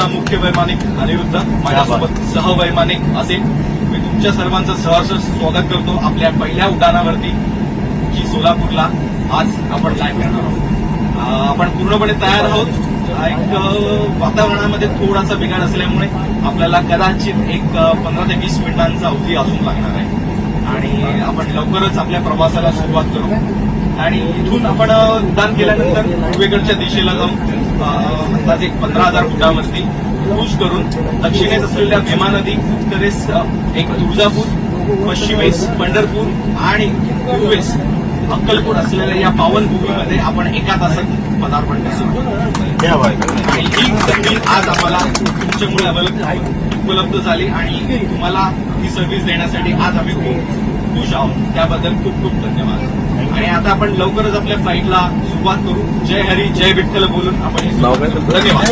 मुख्य वैमानिक अनिरुद्ध, माझ्यासोबत सहवैमानिक असेल. मी तुमच्या सर्वांचं सहर्ष स्वागत करतो आपल्या पहिल्या उड्डाणावरती, जी सोलापूरला आज आपण लाईव्ह करणार आहोत. आपण पूर्णपणे तयार आहोत. एक वातावरणामध्ये थोडासा बिघाड असल्यामुळे आपल्याला कदाचित एक 15 ते 20 मिनिटांचा अवधी अजून लागणार आहे आणि आपण लवकरच आपल्या प्रवासाला सुरुवात करू. आणि इथून आपण उड्डाण केल्यानंतर पूर्वेकडच्या दिशेला जाऊन अंदाजे 15,000 फुटावरती क्रूज करून दक्षिणेस असलेल्या भीमा नदी, उत्तरेस एक तुळजापूर, पश्चिमेस पंढरपूर आणि पूर्वेस अक्कलकोट असलेल्या या पावनभूमीमध्ये आपण एका तासात पदार्पण करतो. आणि ही संधी आज आम्हाला तुमच्यामुळे उपलब्ध झाली आणि तुम्हाला ही सर्व्हिस देण्यासाठी आज आम्ही खूप खुश आहोत. त्याबद्दल खूप खूप धन्यवाद. आणि आता आपण लवकरच आपल्या फ्लाईटला सुरुवात करू. जय हरी जय विठ्ठल बोलून आपण धन्यवाद.